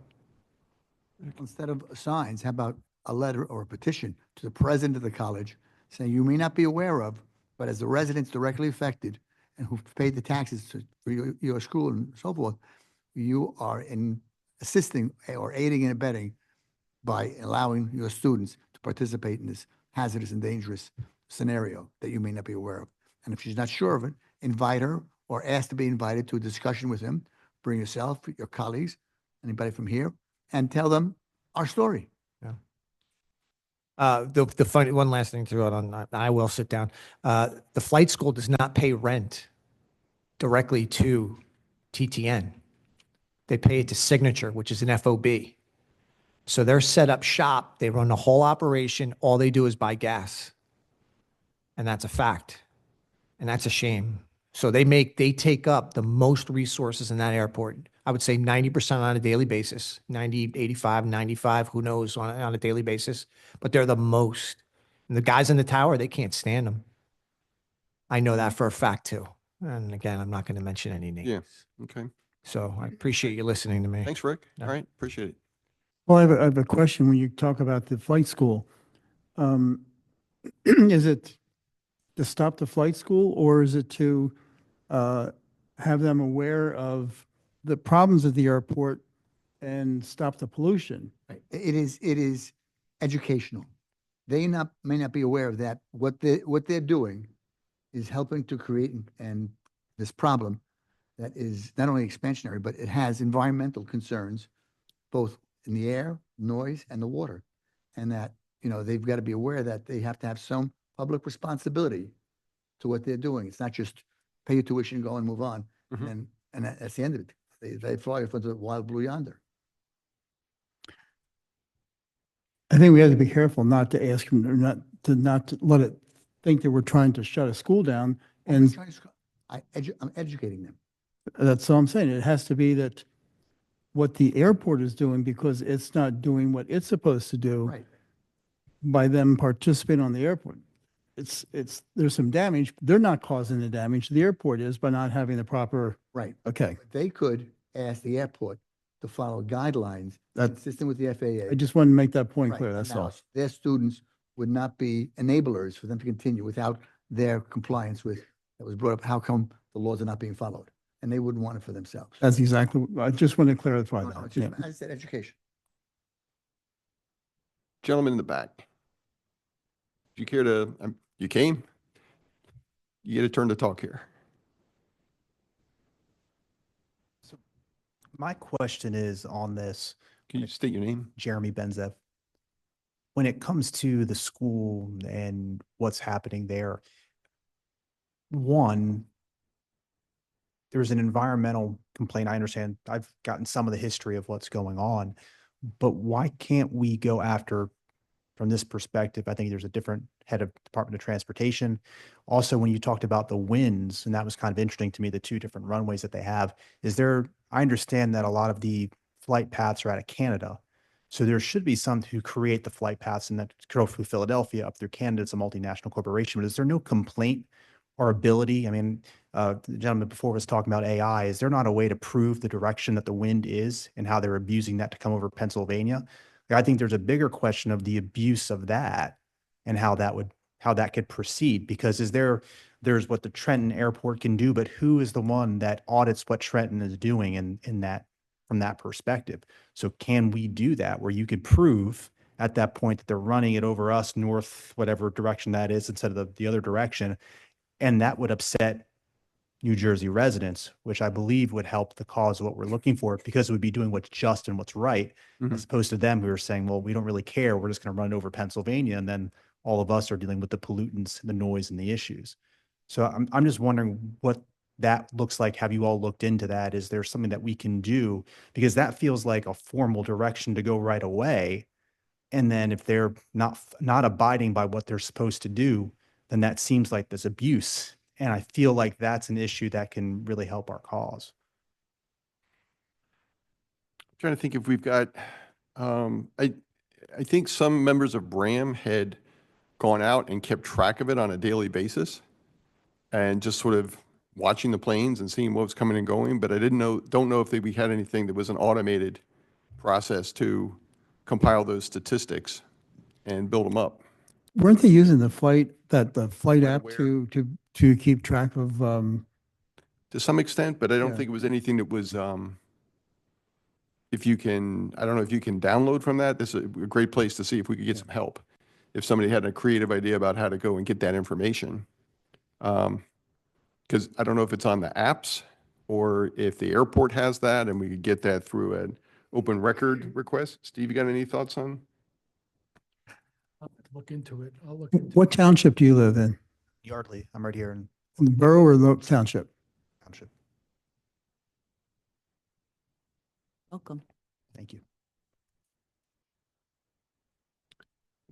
Instead of signs, how about a letter or a petition to the president of the college saying you may not be aware of, but as the residents directly affected and who've paid the taxes for your school and so forth, you are assisting or aiding and abetting by allowing your students to participate in this hazardous and dangerous scenario that you may not be aware of. And if she's not sure of it, invite her or ask to be invited to a discussion with him. Bring yourself, your colleagues, anybody from here, and tell them our story. The funny, one last thing to throw out on, I will sit down. The flight school does not pay rent directly to TTN. They pay it to Signature, which is an FOB. So they're set up shop. They run the whole operation. All they do is buy gas. And that's a fact. And that's a shame. So they take up the most resources in that airport. I would say 90% on a daily basis, 90, 85, 95, who knows on a daily basis, but they're the most. And the guys in the tower, they can't stand them. I know that for a fact too. And again, I'm not going to mention any names. Yeah. Okay. So I appreciate you listening to me. Thanks, Rick. Yeah. All right. Appreciate it. Well, I have a question when you talk about the flight school. Is it to stop the flight school, or is it to have them aware of the problems at the airport and stop the pollution? Right. It is educational. They may not be aware of that. What they're doing is helping to create and this problem that is not only expansionary, but it has environmental concerns, both in the air, noise, and the water. And that, they've got to be aware that they have to have some public responsibility to what they're doing. It's not just pay your tuition, go and move on. Mhm. And that's the end of it. They fly off into the wild blue yonder. I think we have to be careful not to ask them, or not to let it think that we're trying to shut a school down. And I'm educating them. that's all I'm saying. It has to be that what the airport is doing, because it's not doing what it's supposed to do Right. by them participating on the airport. There's some damage. They're not causing the damage. The airport is by not having the proper, Right. okay. They could ask the airport to follow guidelines That- consistent with the FAA. I just wanted to make that point Right. clear, And that's now all. their students would not be enablers for them to continue without their compliance with, that was brought up, how come the laws are not being followed? And they wouldn't want it for themselves. That's exactly, I just want to clarify No, no, that. it's Yeah. just, I said education. Gentleman in the back. Do you care to, you came? You get a turn to talk here. My question is on this, Can you state your name? Jeremy Benzev. When it comes to the school and what's happening there, one, there's an environmental complaint. I understand. I've gotten some of the history of what's going on, but why can't we go after, from this perspective? I think there's a different head of Department of Transportation. Also, when you talked about the winds, and that was kind of interesting to me, the two different runways that they have, I understand that a lot of the flight paths are out of Canada. So there should be some who create the flight paths and that go through Philadelphia up through Canada. It's a multinational corporation, but is there no complaint or ability? I mean, the gentleman before was talking about AI. Is there not a way to prove the direction that the wind is and how they're abusing that to come over Pennsylvania? I think there's a bigger question of the abuse of that and how that could proceed, because there's what the Trenton airport can do, but who is the one that audits what Trenton is doing in that, from that perspective? So can we do that where you could prove at that point that they're running it over us north, whatever direction that is, instead of the other direction? And that would upset New Jersey residents, which I believe would help the cause of what we're looking for, because it would be doing what's just and what's right, Mhm. as opposed to them who are saying, well, we don't really care. We're just going to run it over Pennsylvania. And then all of us are dealing with the pollutants, the noise, and the issues. So I'm just wondering what that looks like. Have you all looked into that? Is there something that we can do? Because that feels like a formal direction to go right away. And then if they're not abiding by what they're supposed to do, then that seems like this abuse. And I feel like that's an issue that can really help our cause. Trying to think if we've got, I think some members of BRAM had gone out and kept track of it on a daily basis and just sort of watching the planes and seeing what was coming and going, but I don't know if we had anything that was an automated process to compile those statistics and build them up. Weren't they using the flight app FlightAware. to keep track of, To some extent, but I don't Yeah. think it was anything that was, if you can, I don't know if you can download from that. This is a great place to see if we could get some help. If somebody had a creative idea about how to go and get that information. Because I don't know if it's on the apps or if the airport has that and we could get that through an open record request. Steve, you got any thoughts on? I'll look into it. I'll look into it. what township do you live in? Yardley, I'm right here in In the borough or the township? Township. Welcome. Thank you.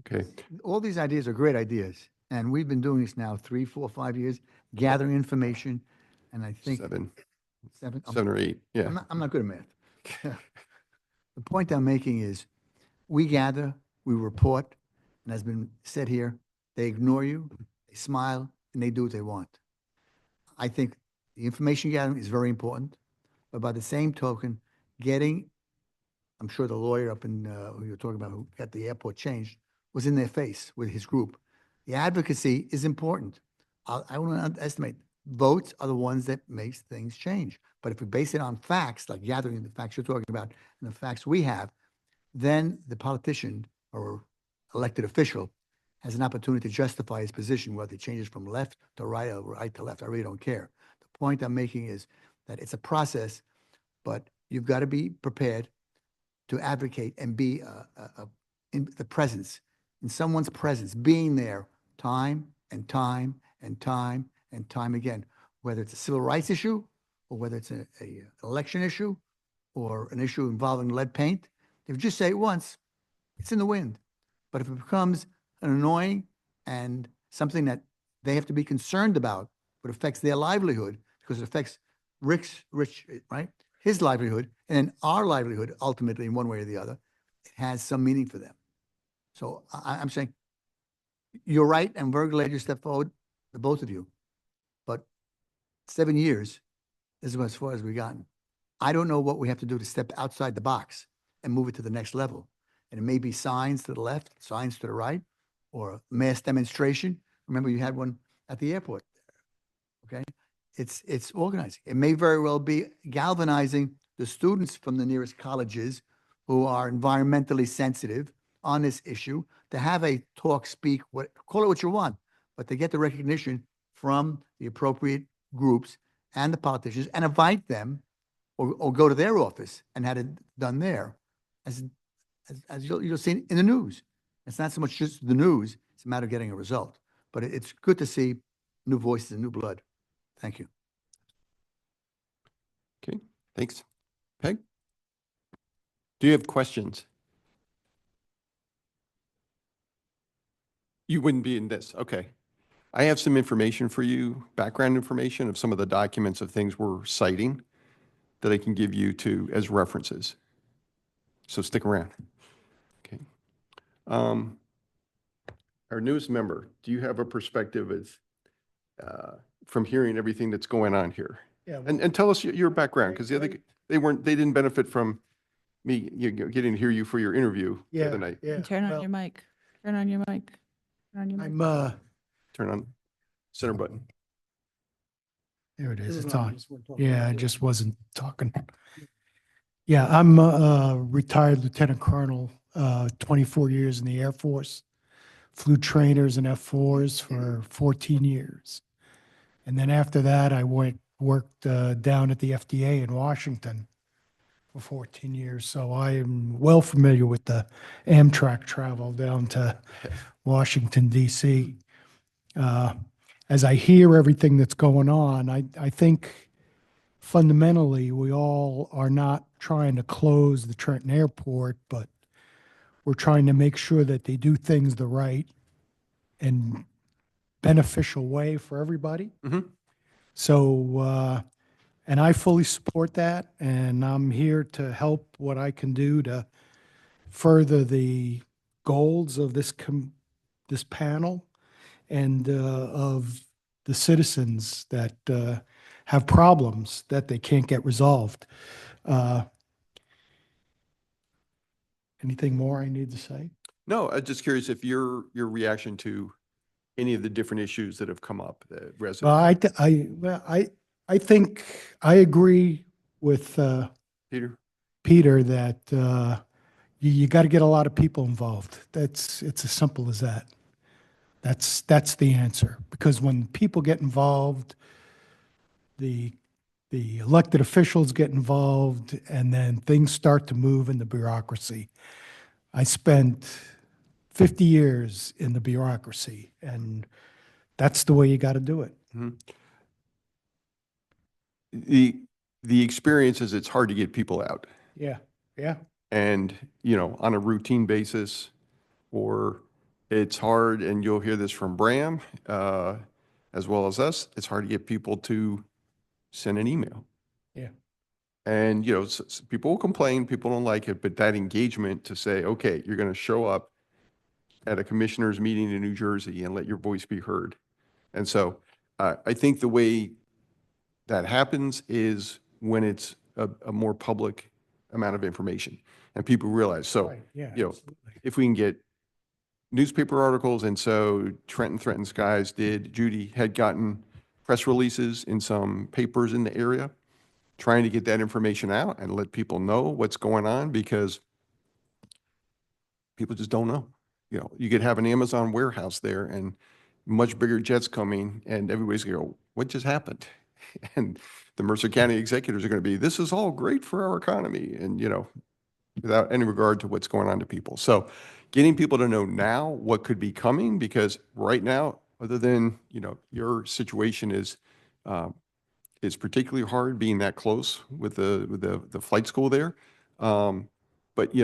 Okay. All these ideas are great ideas. And we've been doing this now 3, 4, 5 years, gathering information, And I think seven, 7. 7 or 8. Yeah. I'm not good at math. The point I'm making is we gather, we report, and as been said here, they ignore you, they smile, and they do what they want. I think the information gathering is very important, but by the same token, getting, I'm sure the lawyer up in, who you're talking about, who got the airport changed, was in their face with his group. The advocacy is important. I want to underestimate, votes are the ones that makes things change. But if we base it on facts, like gathering the facts you're talking about and the facts we have, then the politician or elected official has an opportunity to justify his position, whether he changes from left to right or right to left. I really don't care. The point I'm making is that it's a process, but you've got to be prepared to advocate and be in the presence, in someone's presence, being there time and time and time and time again, whether it's a civil rights issue or whether it's an election issue or an issue involving lead paint. If you just say it once, it's in the wind. But if it becomes an annoying and something that they have to be concerned about, but affects their livelihood, because it affects Rich, right? His livelihood and our livelihood, ultimately, in one way or the other, it has some meaning for them. So I'm saying, you're right, and very glad you stepped forward, the both of you. But 7 years is as far as we've gotten. I don't know what we have to do to step outside the box and move it to the next level. And it may be signs to the left, signs to the right, or a mass demonstration. Remember, you had one at the airport. Okay, it's organizing. It may very well be galvanizing the students from the nearest colleges who are environmentally sensitive on this issue to have a talk, speak, call it what you want, but to get the recognition from the appropriate groups and the politicians and invite them or go to their office and have it done there, as you'll see in the news. It's not so much just the news, it's a matter of getting a result. But it's good to see new voices and new blood. Thank you. Okay, thanks. Peg? Do you have questions? You wouldn't be in this, okay. I have some information for you, background information of some of the documents of things we're citing that I can give you as references. So stick around. Okay. Our newest member, do you have a perspective as from hearing everything that's going on here? Yeah, And tell us your background, because the other, they didn't benefit from me getting to hear you for your interview the other night. Yeah. And turn on well, your mic. Turn on your mic. Turn on your mic. I'm, Turn on center button. there it is, It was it's on, on. just weren't talking. Yeah, I just wasn't talking. Yeah, I'm a retired lieutenant colonel, 24 years in the Air Force. Flew trainers and F4s for 14 years. And then after that, I worked down at the FDA in Washington for 14 years. So I am well familiar with the Amtrak travel down to Washington, DC. As I hear everything that's going on, I think fundamentally we all are not trying to close the Trenton Airport, but we're trying to make sure that they do things the right and beneficial way for everybody. Mhm. So, and I fully support that, and I'm here to help what I can do to further the goals of this panel and of the citizens that have problems that they can't get resolved. Anything more I need to say? No, I'm just curious if your reaction to any of the different issues that have come up, the Well, residents. I think I agree with Peter? Peter that you got to get a lot of people involved. It's as simple as that. That's the answer. Because when people get involved, the elected officials get involved, and then things start to move in the bureaucracy. I spent 50 years in the bureaucracy, and that's the way you got to do it. Mhm. The experience is it's hard to get people out. Yeah, yeah. And, on a routine basis, or it's hard, and you'll hear this from Bram, as well as us, it's hard to get people to send an email. Yeah. And, people will complain, people don't like it, but that engagement to say, okay, you're going to show up at a commissioners meeting in New Jersey and let your voice be heard. And so I think the way that happens is when it's a more public amount of information and people realize. So, Right, yeah, you know, absolutely. if we can get newspaper articles, and so Trenton Threatened Skies Judy had gotten press releases in some papers in the area, trying to get that information out and let people know what's going on because people just don't know. You could have an Amazon warehouse there and much bigger jets coming and everybody's gonna go, what just happened? And the Mercer County executives are going to be, this is all great for our economy. And, without any regard to what's going on to people. So getting people to know now what could be coming, because right now, other than, your situation is particularly hard being that close with the flight school there. But,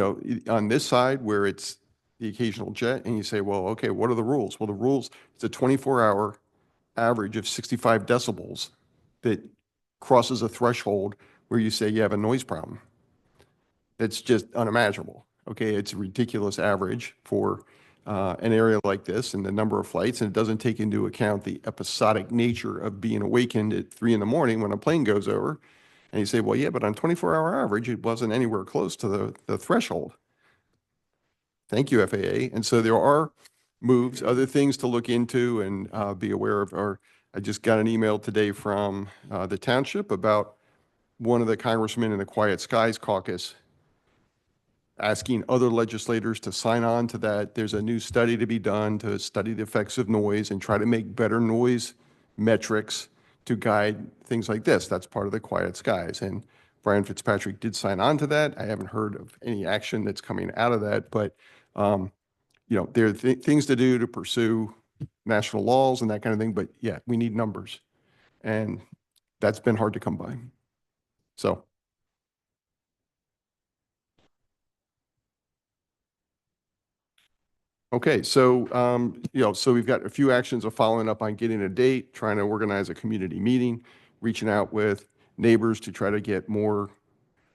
on this side where it's the occasional jet and you say, well, okay, what are the rules? Well, the rules, it's a 24-hour average of 65 decibels that crosses a threshold where you say you have a noise problem. That's just unimaginable. Okay, it's a ridiculous average for an area like this and the number of flights, and it doesn't take into account the episodic nature of being awakened at 3 in the morning when a plane goes over. And you say, well, yeah, but on 24-hour average, it wasn't anywhere close to the threshold. Thank you, FAA. And so there are moves, other things to look into and be aware of. Or I just got an email today from the township about one of the congressmen in the Quiet Skies Caucus asking other legislators to sign on to that. There's a new study to be done to study the effects of noise and try to make better noise metrics to guide things like this. That's part of the Quiet Skies. And Brian Fitzpatrick did sign on to that. I haven't heard of any action that's coming out of that, but there are things to do to pursue national laws and that kind of thing. But yeah, we need numbers, and that's been hard to come by. So. Okay, so, so we've got a few actions of following up on getting a date, trying to organize a community meeting, reaching out with neighbors to try to get more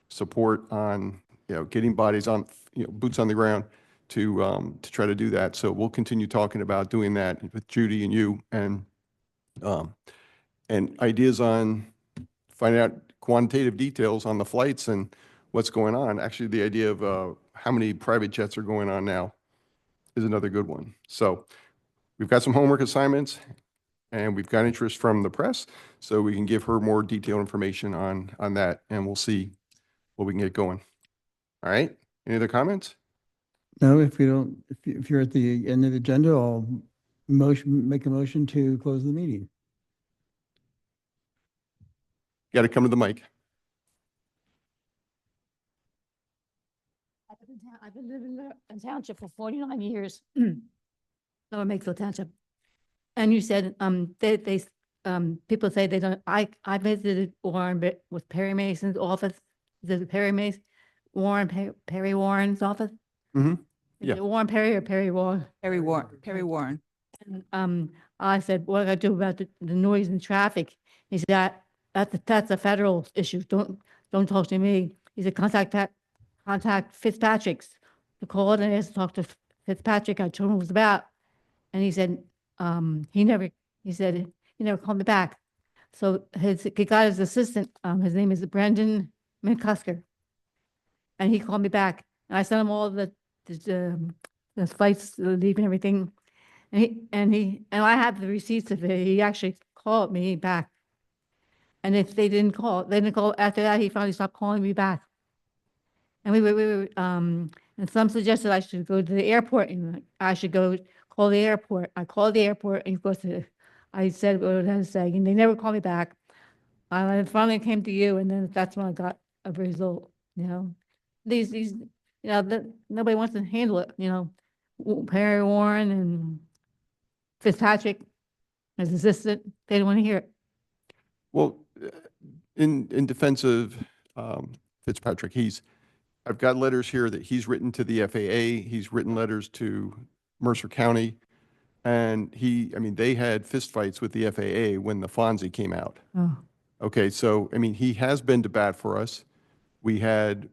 support on, getting bodies on, boots on the ground to try to do that. So we'll continue talking about doing that with Judy and you and ideas on finding out quantitative details on the flights and what's going on. Actually, the idea of how many private jets are going on now is another good one. So we've got some homework assignments and we've got interest from the press, so we can give her more detailed information on that, and we'll see what we can get going. All right, any other comments? No, if we don't, if you're at the end of the agenda, I'll make a motion to close the meeting. Got to come to the mic. I've been living in township for 49 years. Lower Makefield Township. And you said, people say they don't, I visited Warren with Perry Mason's office. Is it Perry Mason? Perry Warren's office? Mhm. Is Yeah. it Warren Perry or Perry Warren? Perry Warren. And, I said, what do I do about the noise and traffic? He said, that's a federal issue. Don't talk to me. He said, contact Fitzpatrick's. I called and asked to talk to Fitzpatrick. I told him what it was about. And he said, he never called me back. So he got his assistant, his name is Brendan McCusker. And he called me back. And I sent him all the flights, the leave and everything. And I have the receipts of it. He actually called me back. And if they didn't call after that, he finally stopped calling me back. And and some suggested I should go to the airport and I should go call the airport. I called the airport and of course I said what I had to say and they never called me back. I finally came to you and then that's when I got a result, These, nobody wants to handle it, Perry Warren and Fitzpatrick, his assistant, they don't want to hear it. Well, in defense of Fitzpatrick, I've got letters here that he's written to the FAA. He's written letters to Mercer County. And they had fistfights with the FAA when the Fonzie came out. Oh, Okay, so, I mean, he has been to bat for us. We had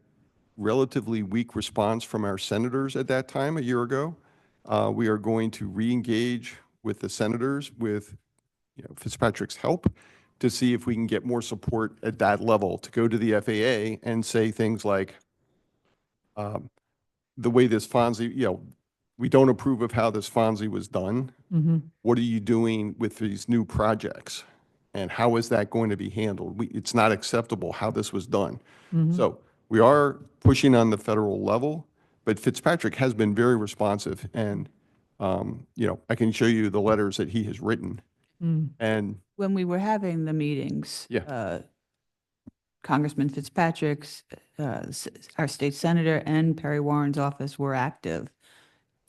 relatively weak response from our senators at that time, a year ago. We are going to re-engage with the senators with, Fitzpatrick's help to see if we can get more support at that level to go to the FAA and say things like, the way this Fonzie, we don't approve of how this Fonzie was done. What are you doing with these new projects? And how is that going to be handled? It's not acceptable how this was done. So we are pushing on the federal level, but Fitzpatrick has been very responsive. And, I can show you the letters that he has written. And When we were having the meetings, Yeah. Congressman Fitzpatrick's, our state senator and Perry Warren's office were active.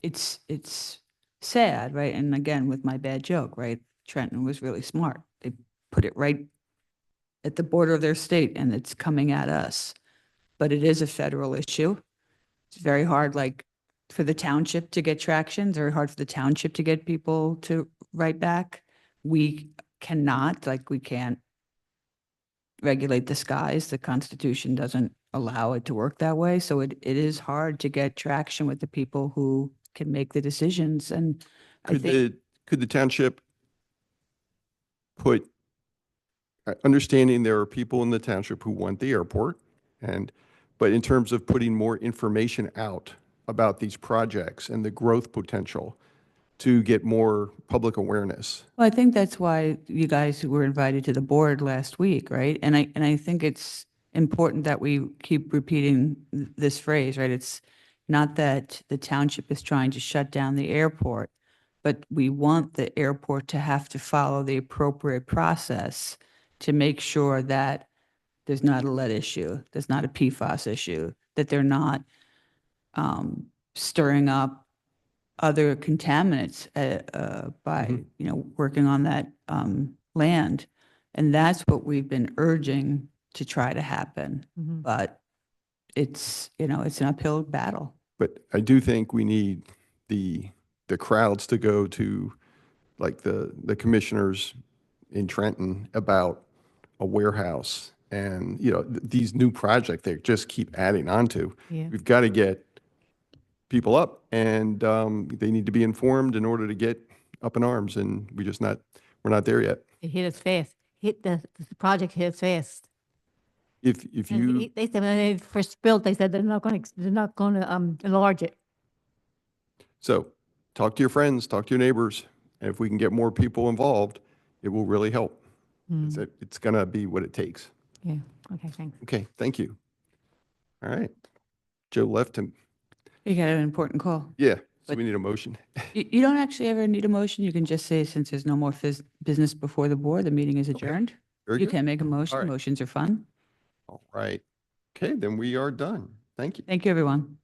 It's sad, right? And again, with my bad joke, right? Trenton was really smart. They put it right at the border of their state and it's coming at us. But it is a federal issue. It's very hard, like, for the township to get traction. It's very hard for the township to get people to write back. We cannot, like, we can't regulate the skies. The Constitution doesn't allow it to work that way. So it is hard to get traction with the people who can make the decisions. And I could think, the township put, understanding there are people in the township who want the airport, but in terms of putting more information out about these projects and the growth potential to get more public awareness. well, I think that's why you guys were invited to the board last week, right? And I think it's important that we keep repeating this phrase, right? It's not that the township is trying to shut down the airport, but we want the airport to have to follow the appropriate process to make sure that there's not a lead issue, there's not a PFAS issue, that they're not stirring up other contaminants by, working on that land. And that's what we've been urging to try to happen. But it's, it's an uphill battle. But I do think we need the crowds to go to, like, the commissioners in Trenton about a warehouse and, these new projects they just keep adding on to. Yeah. We've got to get people up and they need to be informed in order to get up in arms, and we're not there yet. It hit us fast. The project hit us fast. If And you, they said when they first built, they said they're not going to enlarge it. so talk to your friends, talk to your neighbors, and if we can get more people involved, it will really help. It's going to be what it takes. Yeah. Okay. Thanks. Okay, thank you. All right. Joe left him. You got an important call. Yeah, so But- we need a motion. You don't actually ever need a motion. You can just say, since there's no more business before the board, the meeting is adjourned. Very You good. can make a motion. right. Motions are fun. All right. Okay, then we are done. Thank you. Thank you, everyone.